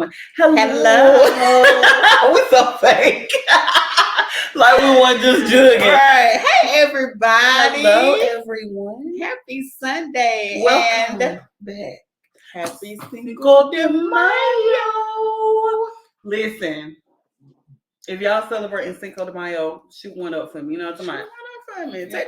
1. Hello. We're so fake. Like we weren't just jugging. Right. Hey, everybody. Hello, everyone. Happy Sunday. Welcome and back. happy Cinco de Mayo. Listen, if y'all celebrating Cinco de Mayo, shoot one up for me. You know what I'm talking about? For me. Throw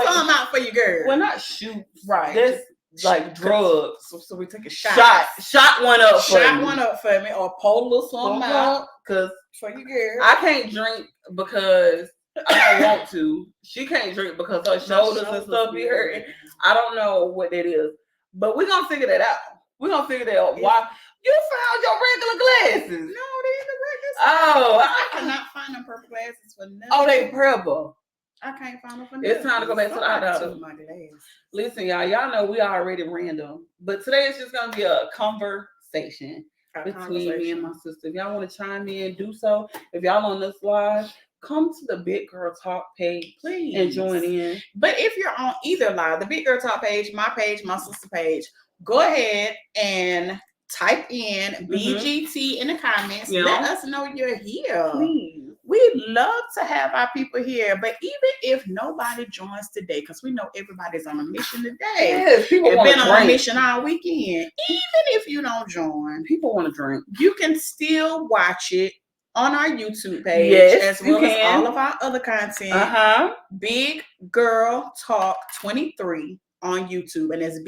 something out for your girl. Well, not shoot. Right. That's like drugs. So we take a shot. Shot one up for me. Shot one up for me, or pull a little something out because for your girl. I can't drink because I don't want to. She can't drink because her shoulders and stuff be hurting. I don't know what that is, but we're gonna figure that out. We're gonna figure that out. Why you found your regular glasses? No, they ain't the regular. Oh, I cannot find them purple glasses for nothing. Oh, they purple. I can't find them for nothing. It's time to go back to the eye. My glasses. Listen, y'all know we already random, but today it's just gonna be a conversation between me and my sister. If y'all want to chime in, do so. If y'all on this live, come to the Big Girl Talk page, please, and join in. But if you're on either live, the Big Girl Talk page, my sister page, go ahead and type in BGT in the comments. Yeah. Let us know you're here. Please. We'd love to have our people here, but even if nobody joins today, because we know everybody's on a mission today. Yes, people have been on a mission all weekend. Even if you don't join, people want to drink. You can still watch it on our YouTube page, as well as all of our other content. Big Girl Talk 23 on YouTube, and it's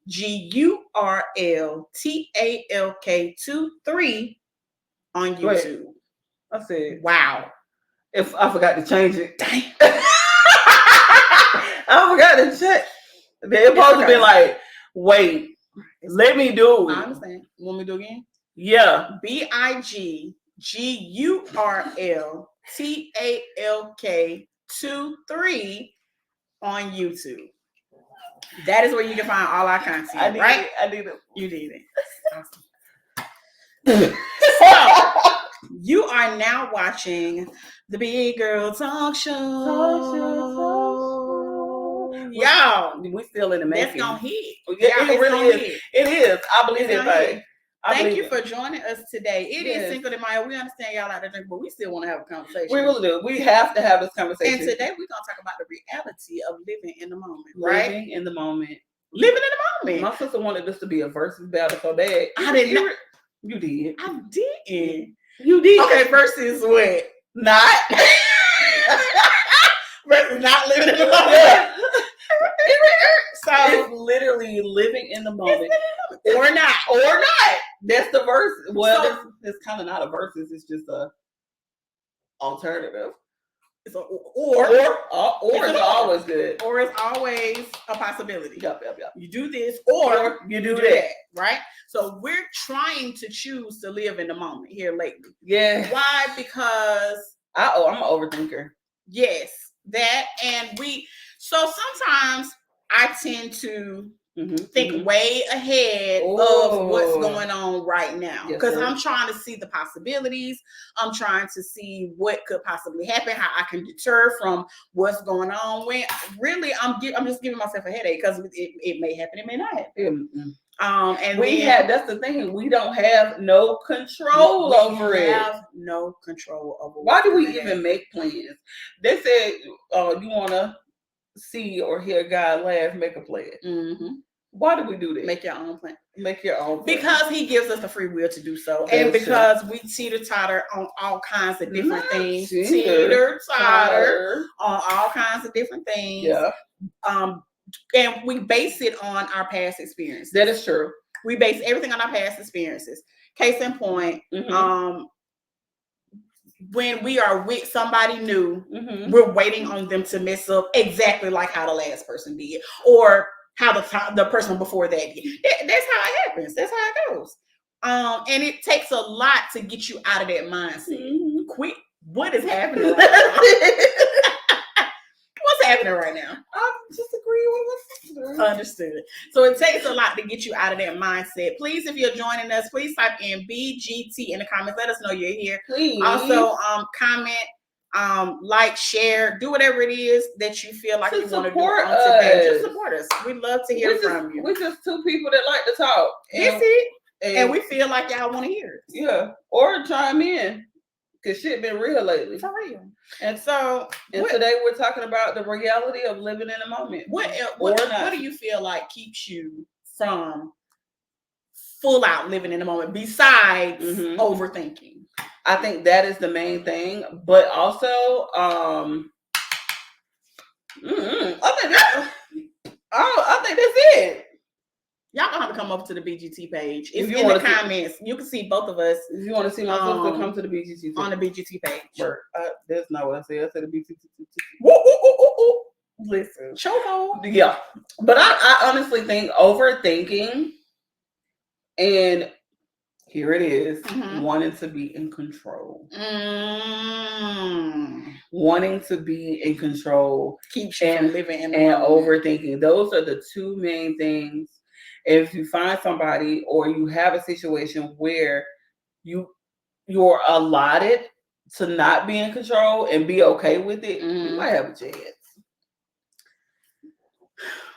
BIGGURLTALK 23 on YouTube. I said, wow. If I forgot to change it. Damn. I forgot to check. They're supposed to be like, wait, let me do it. I understand. Want me to do it again? Yeah. BIGGURLTALK 23 on YouTube. That is where you can find all our content. I need it. You need it. Awesome. So, you are now watching the Big Girl Talk Show. Y'all, we still in the making. That's gonna hit. It really is. It is. I believe it. Thank you for joining us today. It is Cinco de Mayo. We understand y'all like to drink, but we still want to have a conversation. We really do. We have to have this conversation. And today we're gonna talk about the reality of living in the moment. Right? Living in the moment. Living in the moment. My sister wanted this to be a versus battle so bad. I didn't. You did. I didn't. You did. Okay, versus what? Not. Versus not living in the moment. So it's literally living in the moment. Or not. That's the verse. Well, it's kind of not a versus. It's just a alternative. It's or it's always good. Or it's always a possibility. Yep. You do this or you do that. Right? So we're trying to choose to live in the moment here lately. Yeah. Why? Because I'm an overthinker. Yes. That so sometimes I tend to think way ahead of what's going on right now. Because I'm trying to see the possibilities. I'm trying to see what could possibly happen, how I can deter from what's going on. When really I'm just giving myself a headache because it may happen, it may not happen. And that's the thing. We don't have no control over it. We have no control over it. Why do we even make plans? They said, you want to see or hear God laugh, make a plan. Why do we do that? Make your own plan. Make your own plan. Because he gives us the free will to do so. And because we teeter-totter on all kinds of different things. Teeter-totter on all kinds of different things. Yeah. And we base it on our past experiences. That is true. We base everything on our past experiences. Case in point, when we are with somebody new, we're waiting on them to mess up exactly like how the last person did, or how the person before that did. That's how it happens. That's how it goes. And it takes a lot to get you out of that mindset. Quit. What is happening right now? What's happening right now? I'm just agreeing with my sister. Understood. So it takes a lot to get you out of that mindset. Please, if you're joining us, please type in BGT in the comments. Let us know you're here. Please. Also, comment, like, share, do whatever it is that you feel like you want to do on today. Just support us. We'd love to hear from you. We're just two people that like to talk. That's it. And we feel like y'all want to hear it. Yeah. Or chime in. Because shit been real lately. For real. And so, today we're talking about the reality of living in the moment. What do you feel like keeps you from full out living in the moment besides overthinking? I think that is the main thing. But also, I think that's it. Y'all gonna have to come over to the BGT page. It's in the comments. You can see both of us. If you want to see my sister, come to the BGT page. On the BGT page. That's not what I said. I said the BGT. Listen. Choco. Yeah. But I honestly think overthinking, and here it is, wanting to be in control. Wanting to be in control. Keeps you from living in the and overthinking. Those are the two main things. If you find somebody or you have a situation where you're allotted to not be in control and be okay with it, you might have a chance.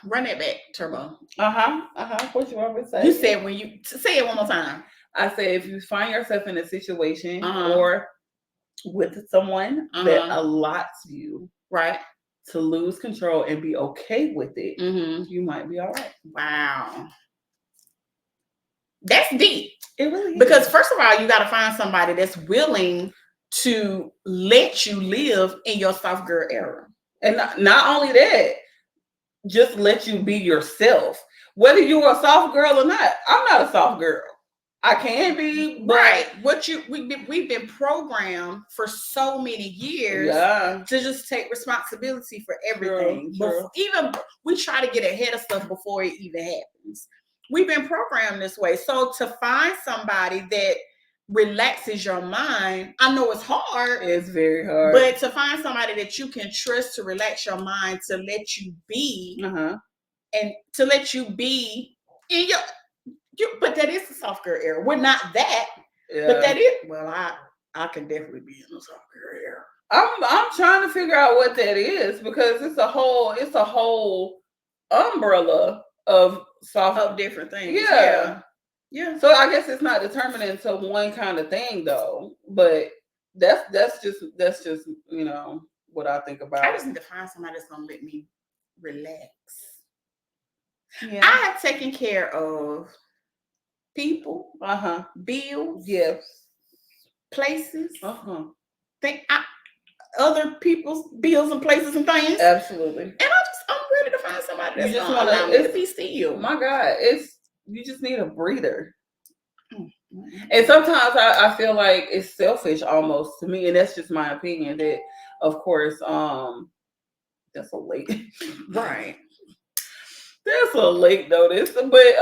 Run it back, Turbo. What you want me to say? You said when you say it one more time. I said if you find yourself in a situation or with someone that allots you to lose control and be okay with it, you might be all right. Wow. That's deep. It really is. Because first of all, you got to find somebody that's willing to let you live in your soft girl era. And not only that, just let you be yourself. Whether you're a soft girl or not. I'm not a soft girl. I can be, but we've been programmed for so many years to just take responsibility for everything. True. Even we try to get ahead of stuff before it even happens. We've been programmed this way. So to find somebody that relaxes your mind, I know it's hard. It's very hard. But to find somebody that you can trust to relax your mind, to let you be, and to let you be in your. But that is the soft girl era. We're not that, but that is. Well, I can definitely be in the soft girl era. I'm trying to figure out what that is because it's a whole umbrella of different things. Yeah. So I guess it's not determined into one kind of thing though. But that's just what I think about. I just need to find somebody that's gonna let me relax. Yeah. I have taken care of people, bills, places, other people's bills and places and things. Absolutely. And I'm ready to find somebody that's gonna allow me to be still. My God, you just need a breather. And sometimes I feel like it's selfish almost to me, and that's just my opinion. That of course, that's a late, right? That's a late notice, but what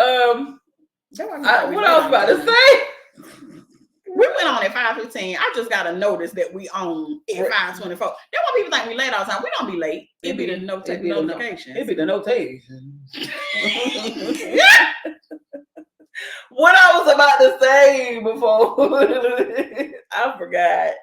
I was about to say. We went on at 5:15. I just got a notice that we on at 5:24. Then when people think we late all the time, we don't be late. It be the notification. It be the notation. What I was about to say before, I forgot.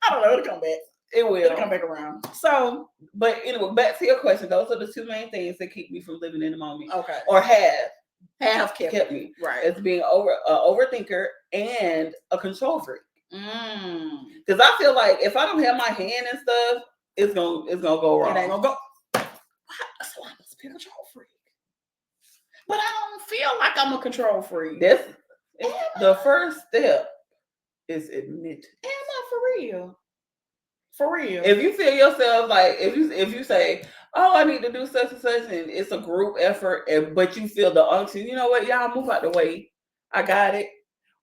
I don't know. It'll come back. It will. It'll come back around. So, but anyway, back to your question. Those are the two main things that keep me from living in the moment. Okay. Or have kept me. Right. It's being overthinker and a control freak. Because I feel like if I don't have my hand and stuff, it's gonna go wrong. It ain't gonna go. So I must be a control freak. But I don't feel like I'm a control freak. The first step is admit. Am I for real? For real. If you feel yourself like if you say, "Oh, I need to do such and such," and it's a group effort, but you feel the unction, you know what? Y'all move out the way. I got it.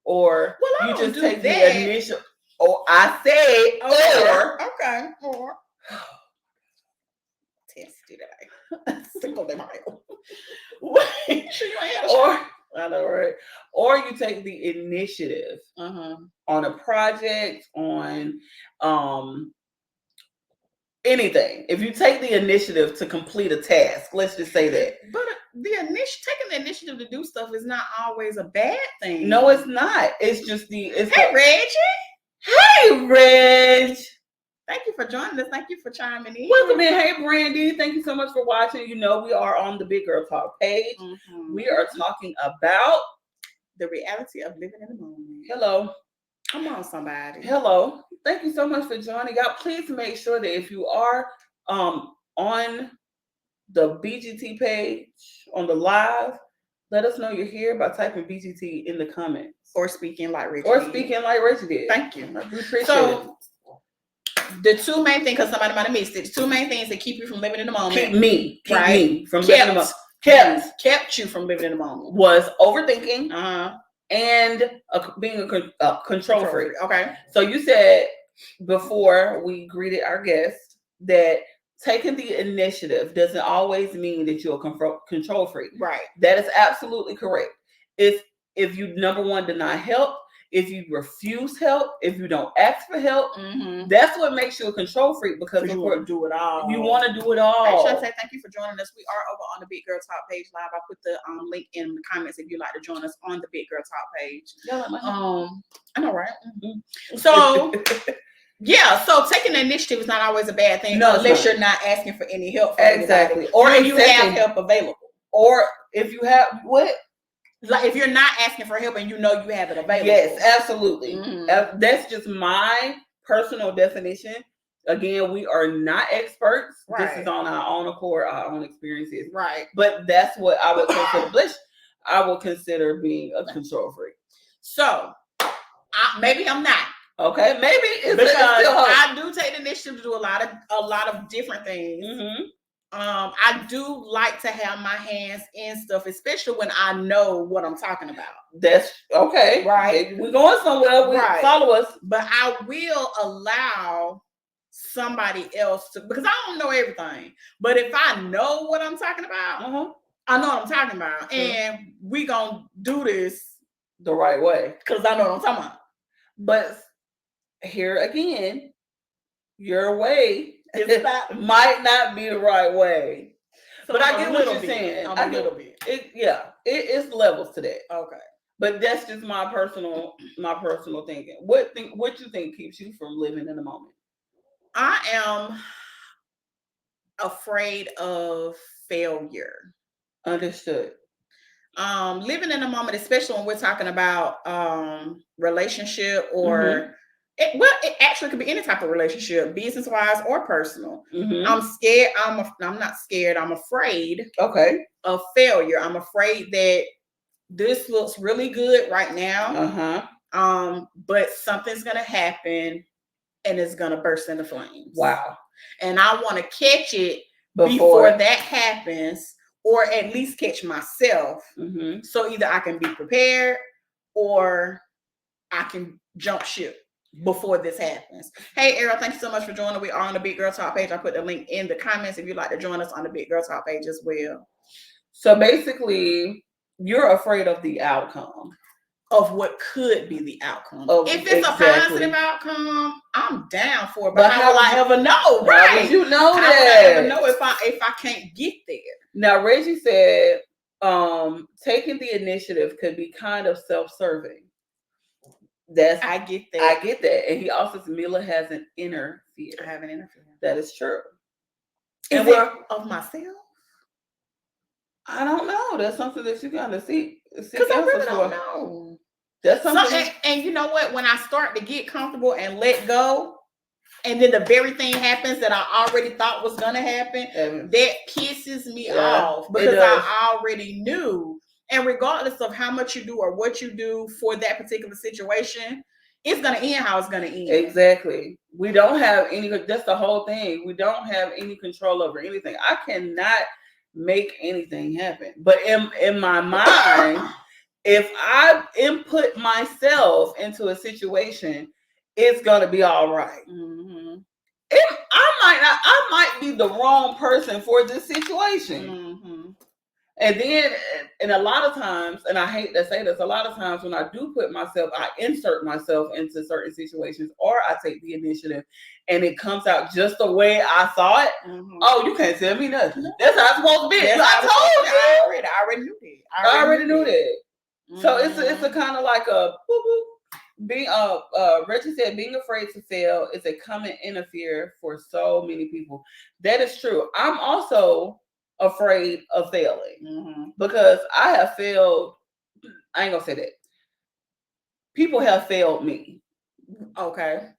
Or you just take the initial. Or I said, or tested it. Single them out. I know, right? Or you take the initiative on a project, on anything. If you take the initiative to complete a task, let's just say that. But taking the initiative to do stuff is not always a bad thing. No, it's not. It's just Reggie. Hey, Reg. Thank you for joining us. Thank you for chiming in. Welcome in. Hey, Brandy. Thank you so much for watching. You know, we are on the Big Girl Talk page. We are talking about The reality of living in the moment. Hello. Come on, somebody. Hello. Thank you so much for joining. Y'all, please make sure that if you are on the BGT page on the live, let us know you're here by typing BGT in the comments. Or speaking like Reggie. Did. Thank you. We appreciate it. The two main things, because somebody might have missed it, the two main things that keep you from living in the moment. Keep me from living in the moment. Kept you from living in the moment. Was overthinking and being a control freak. Okay. So you said before we greeted our guest that taking the initiative doesn't always mean that you're a control freak. Right. That is absolutely correct. If you, number one, deny help, if you refuse help, if you don't ask for help, that's what makes you a control freak, because you want to do it all. You want to do it all. Hey, Shantae, thank you for joining us. We are over on the Big Girl Talk page live. I put the link in the comments if you'd like to join us on the Big Girl Talk page. I know, right? Mm-hmm. So yeah, so taking the initiative is not always a bad thing, unless you're not asking for any help from anybody. Or if you have help available. Or if you have what? Like if you're not asking for help and you know you have it available. Yes, absolutely. That's just my personal definition. Again, we are not experts. Right. This is on our own accord, our own experiences. Right. But that's what I would consider. I would consider being a control freak. So maybe I'm not. Okay, maybe because I do take the initiative to do a lot of different things. I do like to have my hands in stuff, especially when I know what I'm talking about. That's okay. Right. We're going somewhere. Follow us. But I will allow somebody else to, because I don't know everything. But if I know what I'm talking about, I know what I'm talking about. And we gonna do this the right way. Because I know what I'm talking about. But here again, your way might not be the right way. So but I get what you're saying. A little bit. It's levels to that. Okay. But that's just my personal thinking. What you think keeps you from living in the moment? I am afraid of failure. Understood. Living in the moment, especially when we're talking about relationship or it actually could be any type of relationship, business wise or personal. I'm scared. I'm not scared. I'm afraid. Okay. Of failure. I'm afraid that this looks really good right now. But something's gonna happen and it's gonna burst into flames. Wow. And I want to catch it before that happens, or at least catch myself. So either I can be prepared or I can jump ship before this happens. Hey, Errol, thank you so much for joining. We are on the Big Girl Talk page. I put the link in the comments if you'd like to join us on the Big Girl Talk page as well. So basically, you're afraid of the outcome. Of what could be the outcome. If it's a positive outcome, I'm down for it. But how will I ever know? Right? Would you know that? How would I ever know if I can't get there? Now, Reggie said, taking the initiative could be kind of self-serving. I get that. I get that. And he also says Mila has an inner fear. I have an inner fear. That is true. Is it of myself? I don't know. That's something that you gotta see. Because I really don't know. That's something. And you know what? When I start to get comfortable and let go, and then the very thing happens that I already thought was gonna happen, that pisses me off because I already knew. And regardless of how much you do or what you do for that particular situation, it's gonna end how it's gonna end. Exactly. We don't have any. That's the whole thing. We don't have any control over anything. I cannot make anything happen. But in my mind, if I input myself into a situation, it's gonna be all right. I might be the wrong person for this situation. And then, and a lot of times, and I hate to say this, a lot of times when I do I insert myself into certain situations, or I take the initiative and it comes out just the way I thought. Oh, you can't tell me nothing. That's how it's supposed to be. I told you. I already knew that. I already knew that. So it's a kind of like a being Reggie said being afraid to fail is a common inner fear for so many people. That is true. I'm also afraid of failing because I have failed. I ain't gonna say that. people have failed me. Okay.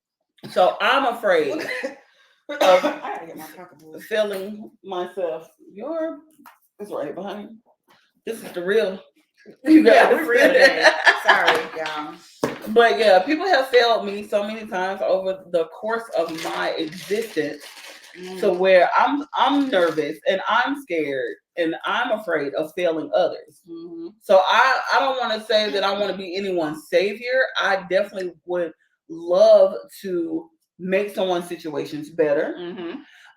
So I'm afraid of I gotta get my pocketbook. feeling myself. It's right behind you. This is the real. You got we're real today. Sorry, y'all. But yeah, people have failed me so many times over the course of my existence, to where I'm nervous and I'm scared and I'm afraid of failing others. So I don't want to say that I want to be anyone's savior. I definitely would love to make someone's situations better.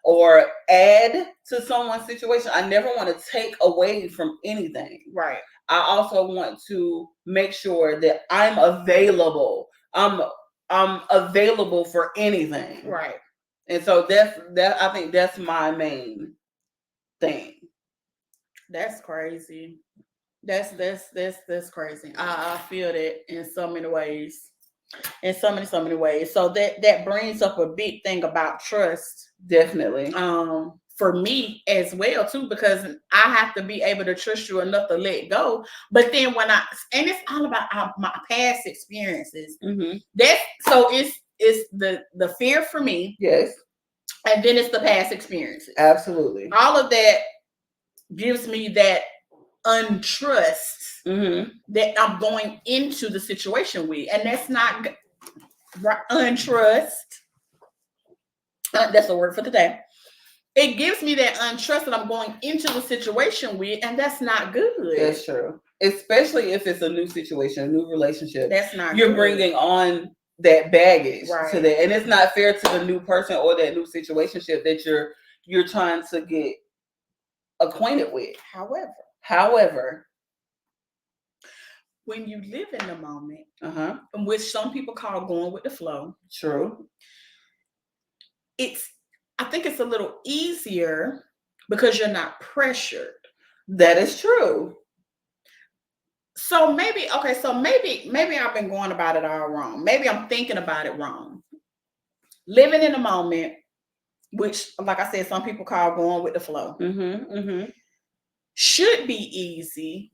Or add to someone's situation. I never want to take away from anything. Right. I also want to make sure that I'm available. I'm available for anything. Right. And so that I think that's my main thing. That's crazy. That's crazy. I feel that in so many ways. In so many ways. So that brings up a big thing about trust. Definitely. For me as well too, because I have to be able to trust you enough to let go. But then and it's all about my past experiences. It's the fear for me. Yes. And then it's the past experiences. Absolutely. All of that gives me that untrust that I'm going into the situation with, and that's not untrust. That's the word for today. It gives me that untrust that I'm going into the situation with, and that's not good. That's true. Especially if it's a new situation, a new relationship. That's not You're good. bringing on that baggage to that, and it's not fair to the new person or that new situationship that you're trying to get acquainted with. However, when you live in the moment, which some people call going with the flow. True. I think it's a little easier because you're not pressured. That is true. So maybe I've been going about it all wrong. Maybe I'm thinking about it wrong. Living in the moment, which, like I said, some people call going with the flow, should be easy.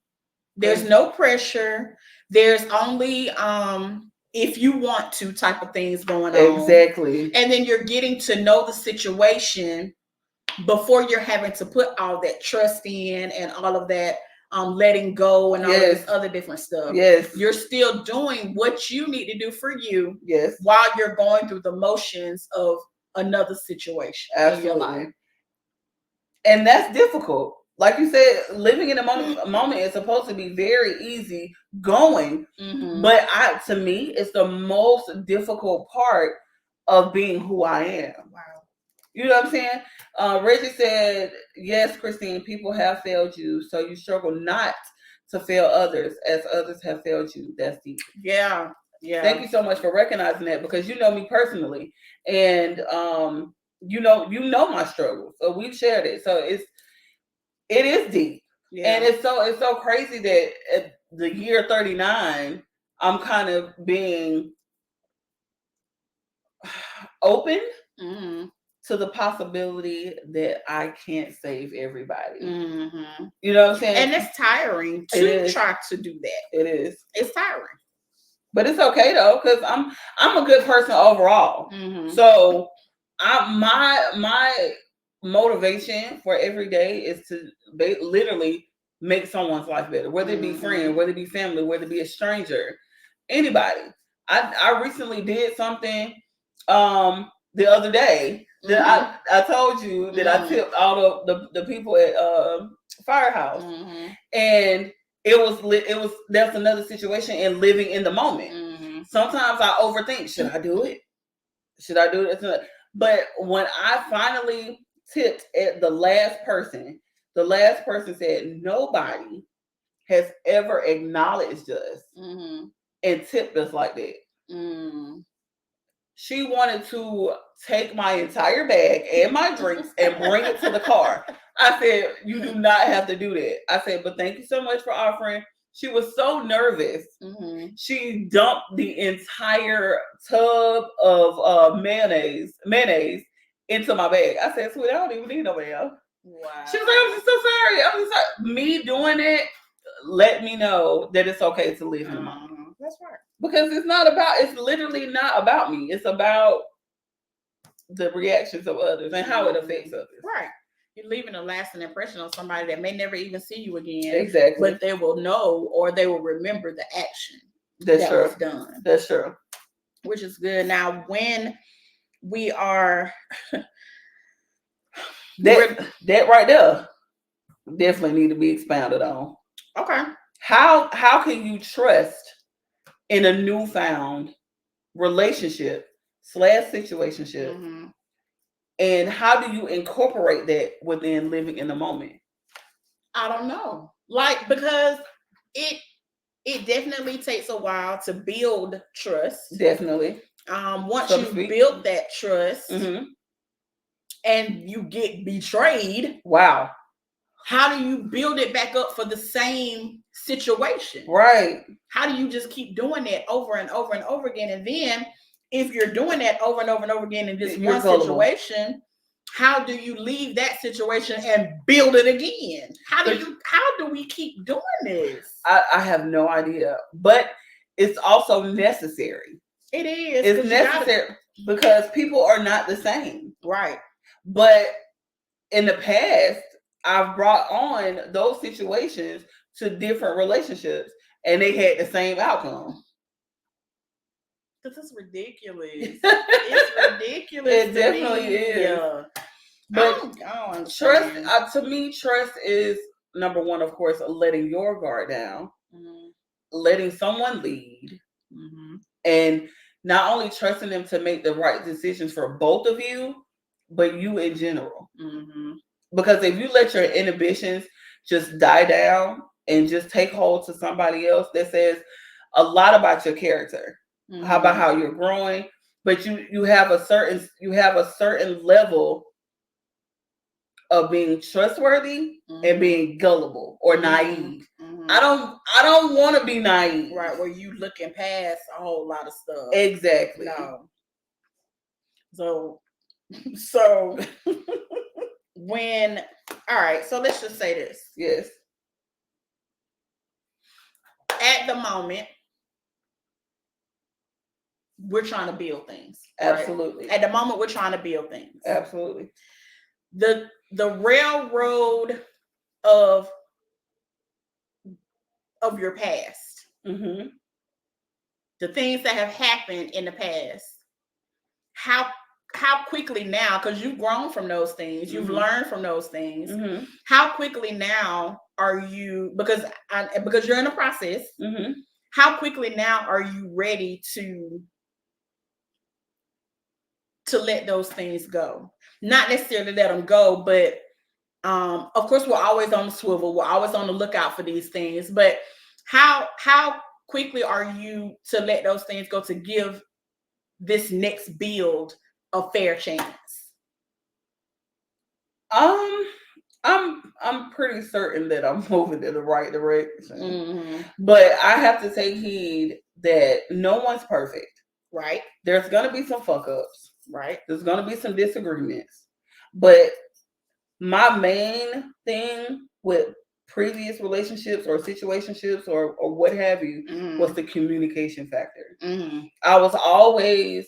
There's no pressure. There's only if you want to type of things going on. Exactly. And then you're getting to know the situation before you're having to put all that trust in and all of that letting go and all of this other different stuff. Yes. You're still doing what you need to do for you. Yes. While you're going through the motions of another situation. Absolutely. In your life. And that's difficult. Like you said, living in a moment is supposed to be very easy going. But to me, it's the most difficult part of being who I am. Wow. You know what I'm saying? Reggie said, yes, Christine, people have failed you, so you struggle not to fail others as others have failed you. That's deep. Yeah. Yeah. Thank you so much for recognizing that, because you know me personally, and you know my struggles. So we've shared it. So it is deep. Yeah. And it's so crazy that at the year 39, I'm kind of being open to the possibility that I can't save everybody. You know what I'm saying? And it's tiring to try to do that. It is. It's tiring. But it's okay though, because I'm a good person overall. So my motivation for every day is to literally make someone's life better, whether it be friend, whether it be family, whether it be a stranger, anybody. I recently did something the other day that I told you that I tipped all of the people at Firehouse, and that's another situation in living in the moment. Sometimes I overthink, should I do it? But when I finally tipped at the last person said, nobody has ever acknowledged us and tipped us like that. She wanted to take my entire bag and my drinks and bring it to the car. I said, you do not have to do that. I said, but thank you so much for offering. She was so nervous. She dumped the entire tub of mayonnaise into my bag. I said, sweetie, I don't even need no mayo. Wow. She was like, I'm just so sorry. Me doing it let me know that it's okay to live in the moment. That's right. Because it's literally not about me. It's about the reactions of others and how it affects others. Right. You're leaving a lasting impression on somebody that may never even see you again. Exactly. But they will know, or they will remember the action that was done. That's true. Which is good. Now, when we are that right there definitely need to be expounded on. Okay. How can you trust in a newfound relationship / situationship? Mm-hmm. And how do you incorporate that within living in the moment? I don't know. Like, because it definitely takes a while to build trust. Definitely. Once you build that trust, mm-hmm. and you get betrayed. Wow. How do you build it back up for the same situation? Right. How do you just keep doing that over and over and over again? And then if you're doing that over and over and over again in this one situation, how do you leave that situation and build it again? How do we keep doing this? I have no idea. But it's also necessary. It is. It's necessary because people are not the same. Right. But in the past, I've brought on those situations to different relationships and they had the same outcome. This is ridiculous. It's ridiculous. It definitely is. Yeah. But trust, to me, trust is number one, of course, letting your guard down, mm-hmm. letting someone lead, mm-hmm. and not only trusting them to make the right decisions for both of you, but you in general. Mm-hmm. Because if you let your inhibitions just die down and just take hold to somebody else, that says a lot about your character. Mm-hmm. How about how you're growing? But you have a certain level of being trustworthy, mm-hmm. and being gullible or naive. Mm-hmm. I don't want to be naive. Right, where you looking past a whole lot of stuff. Exactly. No. So when, all right, so let's just say this. Yes. At the moment, we're trying to build things. Absolutely. Right? At the moment, we're trying to build things. Absolutely. The railroad of your past. Mm-hmm. The things that have happened in the past. How quickly now, because you've grown from those things, you've mm-hmm. learned from those things. Mm-hmm. How quickly now are you, because you're in a process, mm-hmm. how quickly now are you ready to let those things go? Not necessarily let them go, but of course we're always on the swivel. We're always on the lookout for these things. But how quickly are you to let those things go to give this next build a fair chance? I'm pretty certain that I'm moving in the right direction. Mm-hmm. But I have to take heed that no one's perfect. Right. There's gonna be some fuck ups. Right. There's gonna be some disagreements. But my main thing with previous relationships or situationships or what have you, mm-hmm. was the communication factor. Mm-hmm. I was always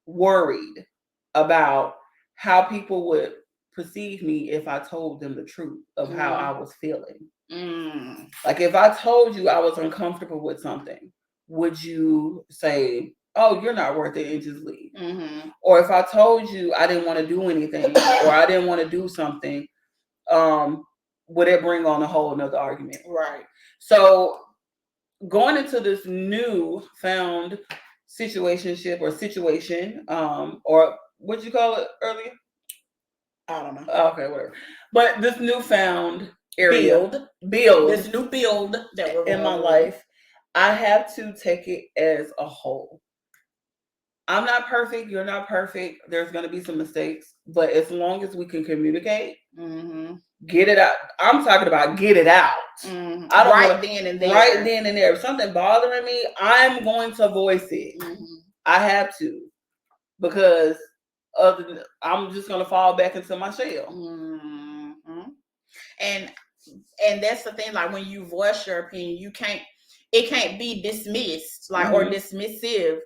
worried about how people would perceive me if I told them the truth of mm-hmm. how I was feeling. Mm. Like if I told you I was uncomfortable with something, would you say, oh, you're not worth it and just leave? Mm-hmm. Or if I told you I didn't want to do anything or I didn't want to do something, would it bring on a whole nother argument? Right. So going into this new found situationship or situation, or what'd you call it earlier? I don't know. Okay, whatever. But this newfound area, build, this new build that we're in my life, I have to take it as a whole. I'm not perfect. You're not perfect. There's going to be some mistakes, but as long as we can communicate, mm-hmm. get it out. I'm talking about get it out. Mm-hmm. Then and there. Right then and there. If something bothering me, I'm going to voice it. Mm-hmm. I have to, because I'm just going to fall back into my shell. Mm-hmm. And that's the thing. Like when you voice your opinion, you can't it can't be dismissed or dismissive,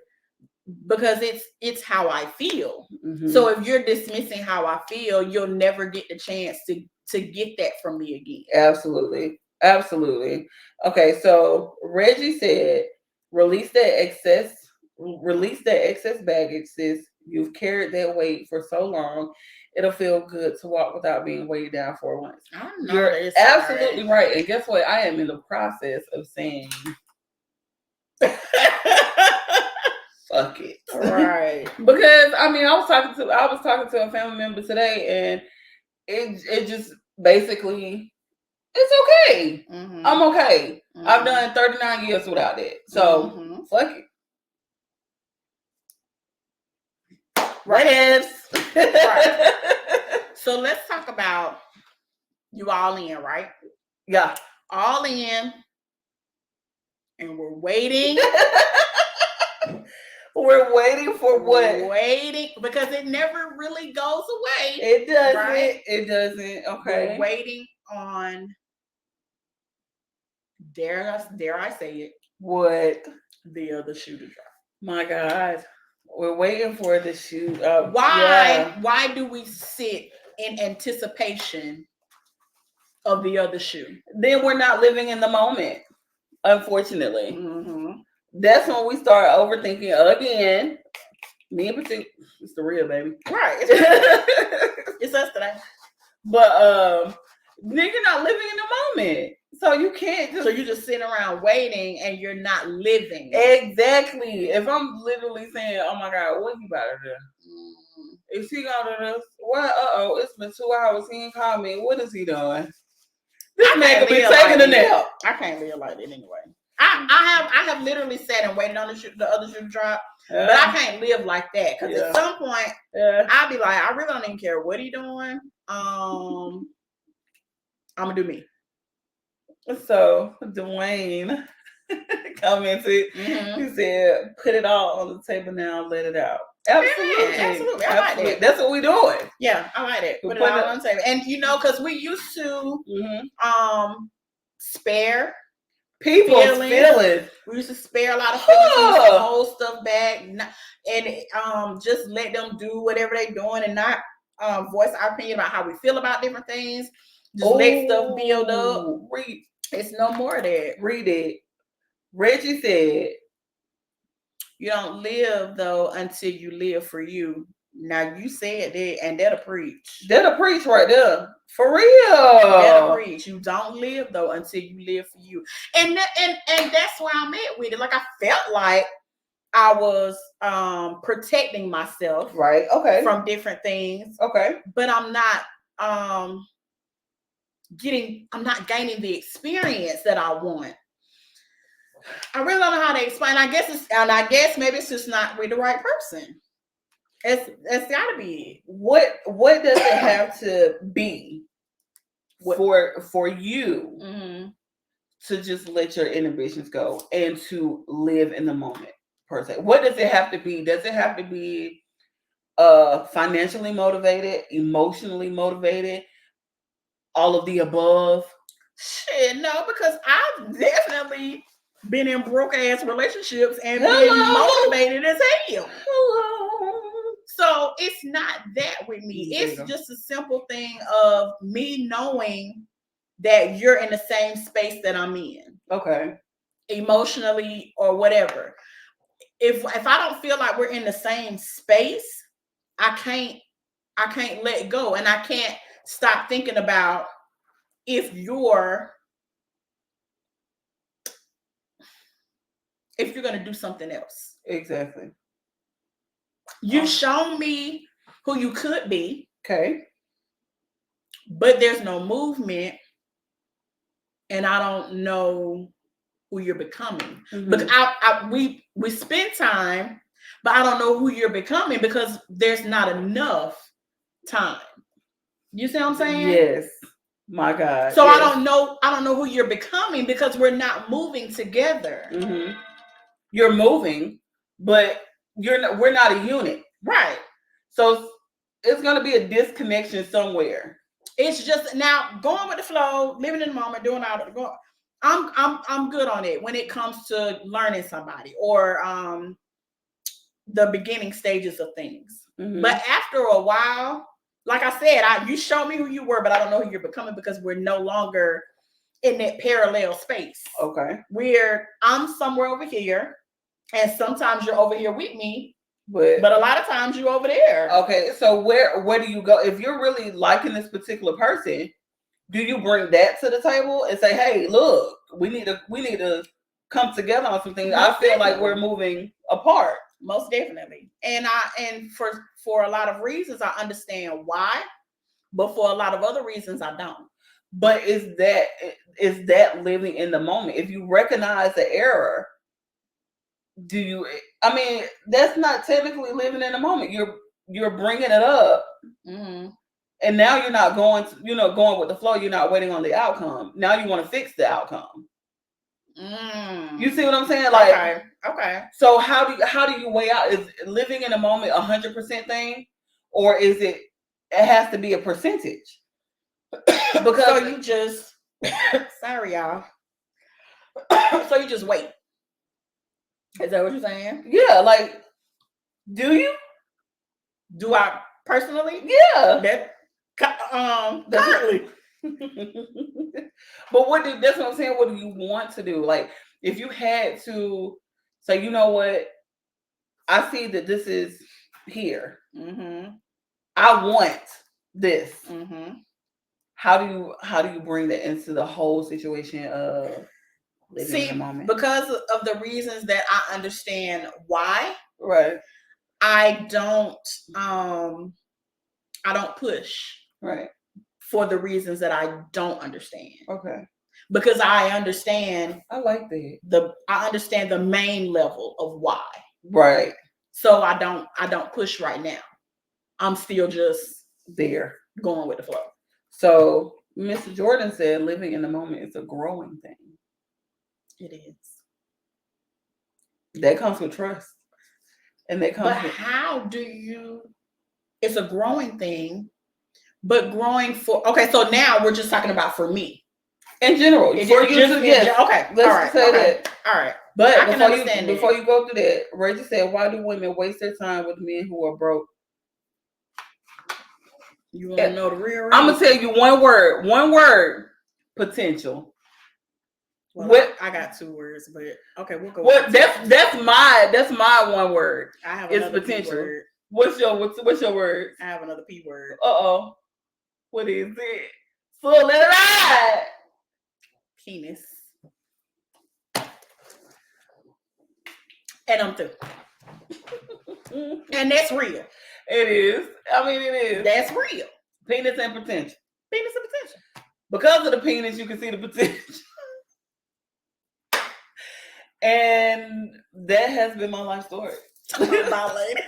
because it's how I feel. So if you're dismissing how I feel, you'll never get the chance to get that from me again. Absolutely. Okay, so Reggie said, release that excess baggage, sis. You've carried that weight for so long. It'll feel good to walk without being weighed down for once. You're absolutely right. And guess what? I am in the process of saying fuck it. Right. Because I was talking to a family member today, and it just basically, it's okay. I'm okay. I've done 39 years without it. So fuck it. Right. Right. So let's talk about you all in, right? Yeah. All in, and we're waiting. We're waiting for what? Waiting, because it never really goes away. It doesn't. Right? It doesn't. Okay. We're waiting on, dare I say it, what? The other shoe to drop. My God. We're waiting for the shoe. Why do we sit in anticipation of the other shoe? Then we're not living in the moment, unfortunately. That's when we start overthinking again. Me in particular, it's the real, baby. Right. It's us today. But you're not living in the moment. So you can't just... So you're just sitting around waiting and you're not living. Exactly. If I'm literally saying, oh my God, what he about to do? Is he gonna do this? Well, it's been 2 hours. He ain't called me. What is he doing? This man could be taking a nap. I can't live like that anyway. I have literally sat and waited on the other shoe to drop, but I can't live like that, because at some point I'll be like, I really don't even care what he doing. I'm gonna do me. So Dwayne commented. He said, "Put it all on the table now. Let it out." Absolutely, absolutely. I like that. That's what we're doing. Yeah, I like that. Put it all on the table, and because we used to spare people's feelings. We used to spare a lot of feelings. We used to hold stuff back, and just let them do whatever they're doing, and not voice our opinion about how we feel about different things. Just let stuff build up. It's no more of that. Read it. Reggie said, you don't live, though, until you live for you. Now, you said that, and that'll preach. That'll preach right there. For real. That'll preach. You don't live, though, until you live for you. And that's where I'm at with it. Like, I felt like I was protecting myself. Right. Okay. From different things. Okay. But I'm not gaining the experience that I want. I really don't know how to explain. I guess maybe it's just not with the right person. It's gotta be. What does it have to be for you to just let your inhibitions go and to live in the moment, per se? What does it have to be? Does it have to be financially motivated, emotionally motivated, all of the above? Shit, no, because I've definitely been in broke ass relationships and been motivated as hell. So it's not that with me. It's just a simple thing of me knowing that you're in the same space that I'm in. Okay. Emotionally or whatever. If I don't feel like we're in the same space, I can't let go, and I can't stop thinking about if you're going to do something else. Exactly. You've shown me who you could be. Okay. But there's no movement, and I don't know who you're becoming. Because we spend time, but I don't know who you're becoming because there's not enough time. You see what I'm saying? Yes. My God. So yes. I don't know who you're becoming because we're not moving together. You're moving, but we're not a unit. Right. So it's going to be a disconnection somewhere. It's just now going with the flow, living in the moment, doing all that. I'm good on it when it comes to learning somebody or the beginning stages of things. Mm-hmm. But after a while, like I said, you showed me who you were, but I don't know who you're becoming because we're no longer in that parallel space. Okay. I'm somewhere over here, and sometimes you're over here with me, but a lot of times you're over there. Okay, so where do you go if you're really liking this particular person? Do you bring that to the table and say, "Hey, look, we need to come together on something"? I feel like we're moving apart. Most definitely, and for a lot of reasons, I understand why, but for a lot of other reasons, I don't. But is that living in the moment? If you recognize the error, do you? I mean, that's not technically living in the moment. You're bringing it up. Mm-hmm. And now you're not going with the flow. You're not waiting on the outcome. Now you want to fix the outcome. You see what I'm saying? Like, okay. So how do you weigh out? Is living in a moment 100% thing, or is it has to be a percentage? Because so you just sorry y'all. So you just wait. Is that what you're saying? Yeah. Like, do you? Do I personally? Yeah. Currently. But that's what I'm saying. What do you want to do? Like, if you had to say, you know what, I see that this is here. Mm-hmm. I want this. Mm-hmm. How do you bring that into the whole situation of living in the moment? Because of the reasons that I understand why. Right. I don't push. Right. For the reasons that I don't understand. Okay. Because I understand. I like that. I understand the main level of why. Right. So I don't push right now. I'm still just there, going with the flow. So Mr. Jordan said living in the moment is a growing thing. It is. That comes with trust. And that comes with how do you it's a growing thing. But growing okay, so now we're just talking about for me. In general. For you to, yes. Okay. Let's say that. All right. But I can understand before you go through that, Reggie said, why do women waste their time with men who are broke? You want to know the real reason? I'm going to tell you one word. Potential. Well, I got 2 words, but okay, we'll go. Well, that's my one word. I have another potential. P-word. What's your word? I have another P word. Uh-oh. What is it? So let it ride. Penis. And I'm through. And that's real. It is. I mean, it is. That's real. Penis and potential. Penis and potential. Because of the penis, you can see the potential. And that has been my life story. My ladies.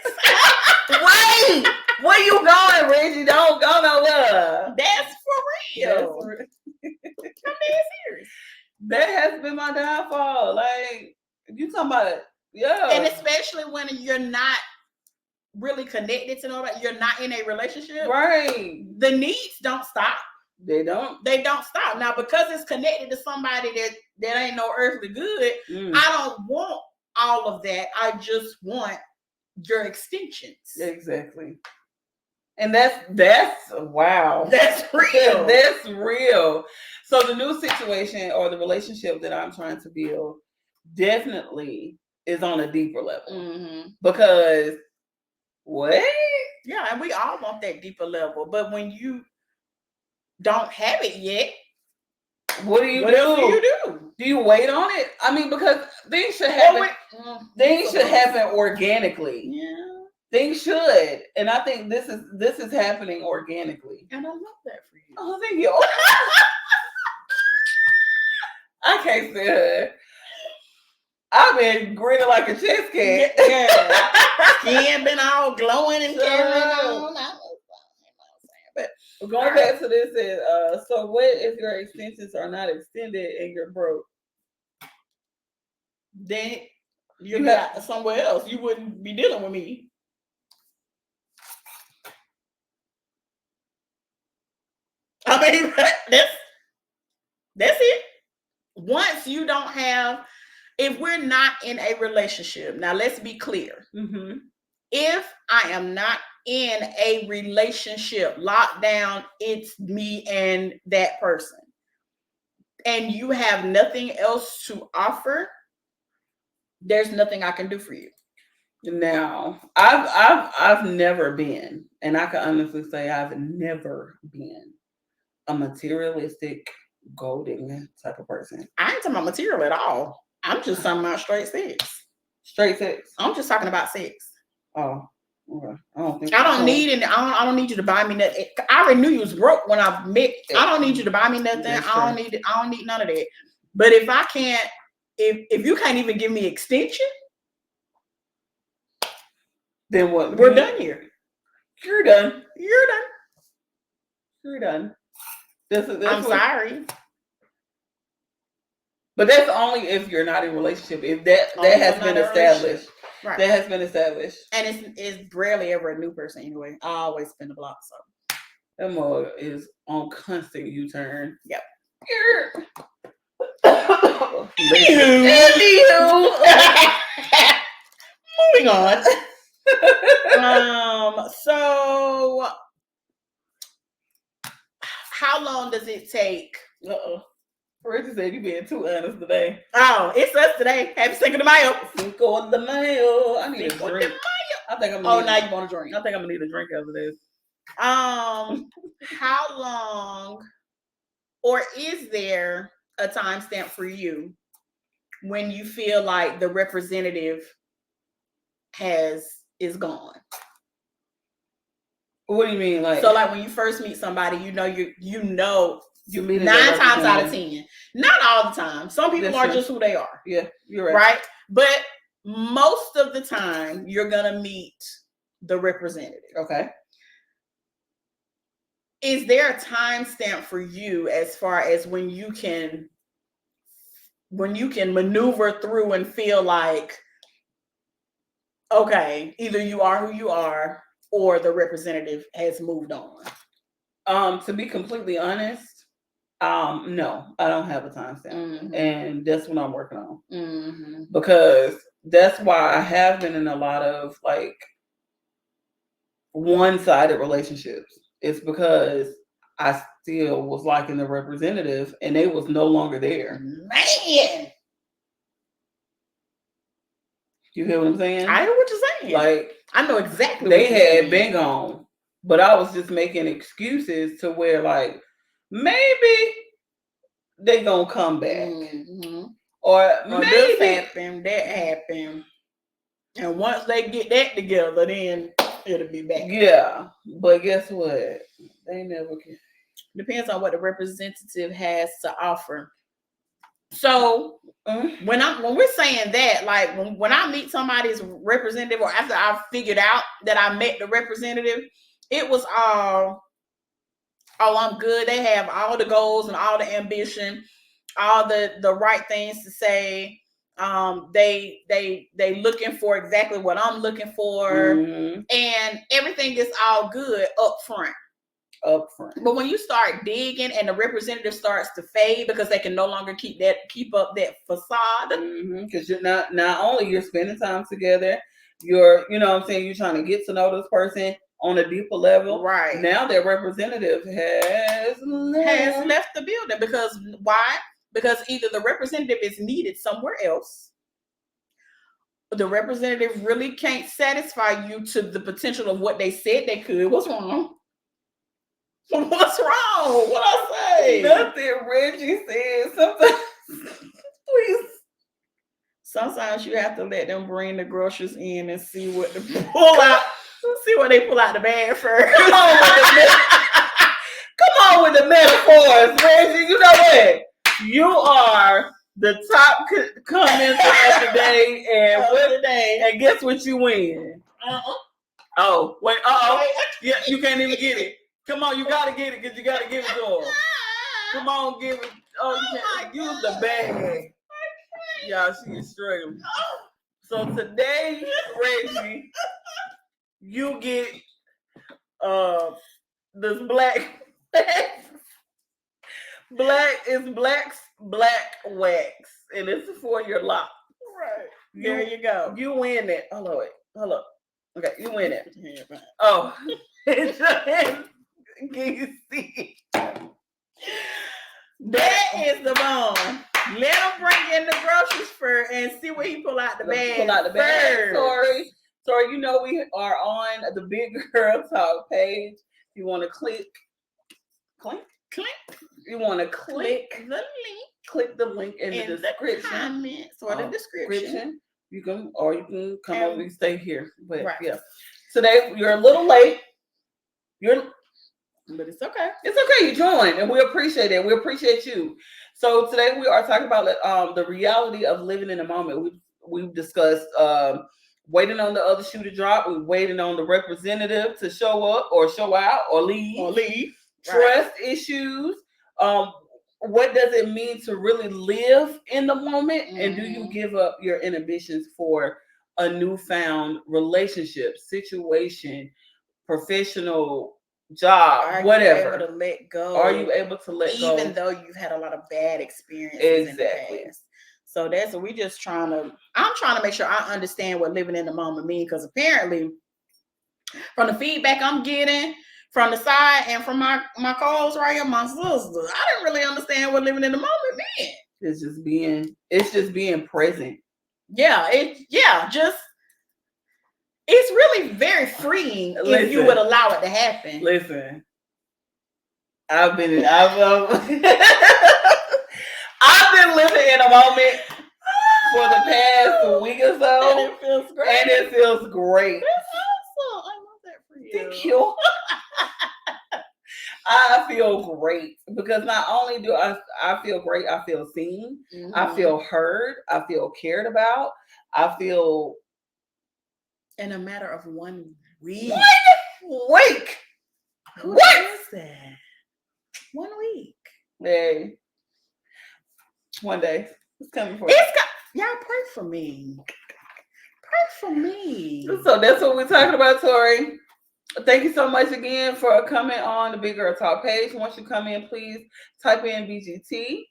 Wait! Where you going, Reggie? Don't go nowhere. That's for real. I'm being serious. That has been my downfall. Like, you talking about it. Yeah. And especially when you're not really connected to nobody, you're not in a relationship. Right. The needs don't stop. They don't stop. Now, because it's connected to somebody that ain't no earthly good, I don't want all of that. I just want your extensions. Exactly. And that's wow. That's real. That's real. So the new situation or the relationship that I'm trying to build definitely is on a deeper level. Mm-hmm. Because what? Yeah, and we all want that deeper level. But when you don't have it yet, what do you do? Do you wait on it? I mean, because things should happen. Things should happen organically. Yeah. Things should, and I think this is happening organically. And I love that for you. Oh, thank you. I can't say that. I've been grinning like a chess cat. Yeah. Skin been all glowing and carrying on. But going back to this, so what if your extensions are not extended and you're broke? Then you got somewhere else. You wouldn't be dealing with me. I mean, that's it. once you don't have, if we're not in a relationship, now let's be clear. Mm-hmm. If I am not in a relationship, locked down, it's me and that person, and you have nothing else to offer, there's nothing I can do for you. Now, I've never been, and I can honestly say I've never been a materialistic, golden type of person. I ain't talking about material at all. I'm just talking about straight sex. Straight sex. I'm just talking about sex. Oh, okay. I don't need any. I don't need you to buy me nothing. I already knew you was broke when I met. I don't need you to buy me nothing. I don't need none of that. But if I can't, if you can't even give me extension, then what? We're done here. You're done. You're done. You're done. That's I'm sorry. But that's only if you're not in a relationship. If that has been established. Right. That has been established. And it's rarely ever a new person anyway. I always spin the block. So that mug is on constant U-turn. Yep. Moving on. So how long does it take? Reggie said you being too honest today. Oh, it's us today. Happy Cinco de Mayo. Cinco de Mayo. I need a drink. I think I'm. Oh, now you want a drink? I think I'm gonna need a drink after this. How long, or is there a timestamp for you when you feel like the representative is gone? What do you mean? So like when you first meet somebody, you meet 9 times out of 10. Not all the time. Some people are just who they are. Yeah, you're right. Right? But most of the time, you're gonna meet the representative. Okay. Is there a timestamp for you as far as when you can maneuver through and feel like, okay, either you are who you are or the representative has moved on? To be completely honest, no, I don't have a timestamp. Mm-hmm. And that's what I'm working on. Mm-hmm. Because that's why I have been in a lot of like one-sided relationships. It's because I still was liking the representative and they was no longer there. Man. You hear what I'm saying? I hear what you're saying. Like, I know exactly they had been gone, but I was just making excuses to where like maybe they gonna come back. Mm-hmm. Or maybe that happened. And once they get that together, then it'll be back. Yeah. But guess what? They never can. Depends on what the representative has to offer. So when we're saying that, like when I meet somebody's representative, or after I figured out that I met the representative, it was all, I'm good. They have all the goals and all the ambition, all the right things to say. They looking for exactly what I'm looking for, mm-hmm. and everything is all good up front. But when you start digging and the representative starts to fade because they can no longer keep up that facade, because you're not only you're spending time together, you're what I'm saying, you're trying to get to know this person on a deeper level. Right now, their representative has left the building. Because why? Because either the representative is needed somewhere else, the representative really can't satisfy you to the potential of what they said they could. What's wrong? What's wrong? What I say? Nothing. Reggie said something. Please. Sometimes you have to let them bring the groceries in and see what they pull out. See what they pull out the bag first. Come on with the metaphors, Reggie. You know what? You are the top commenter of the day, and guess what you win? Oh, wait. Yeah, you can't even get it. Come on, you gotta get it because you gotta give it to her. Come on, give it. Oh, you can't use the bag. Y'all, she is struggling. So today, Reggie, you get this black bag black wax, and it's for your lock. Right. There you go. You win it. Hold on. Okay, you win it. Oh. Can you see? That is the bomb. Let him bring in the groceries first and see what he pull out the bag. Pull out the bag. Sorry, you know we are on the Big Girl Talk page. You want to click. You want to click the link. Click the link in the description. The comments or the description. You can come over and stay here. But right. Yeah. Today you're a little late. But it's okay. It's okay. You joined, and we appreciate it. We appreciate you. So today we are talking about the reality of living in the moment. We've discussed waiting on the other shoe to drop. We're waiting on the representative to show up or show out or leave. Trust issues. What does it mean to really live in the moment? Mm-hmm. And do you give up your inhibitions for a newfound relationship, situation, professional job, whatever? Are you able to let go? Are you able to let go? Even though you've had a lot of bad experiences in the past. So that's what I'm trying to make sure I understand what living in the moment means, because apparently from the feedback I'm getting from the side and from my calls right here, my sister, I didn't really understand what living in the moment meant. It's just being present. It's really very freeing if you would allow it to happen. Listen, I've been living in a moment for the past week or so, and it feels great. That's awesome. I love that for you. Thank you. I feel great because not only do I feel great, I feel seen, mm-hmm. I feel heard, I feel cared about, I feel. In a matter of 1 week. 1 week. What is that? 1 week. Hey. One day. It's coming for you. Y'all pray for me. Pray for me. So that's what we're talking about, Tori. Thank you so much again for coming on the Big Girl Talk page. Once you come in, please type in BGT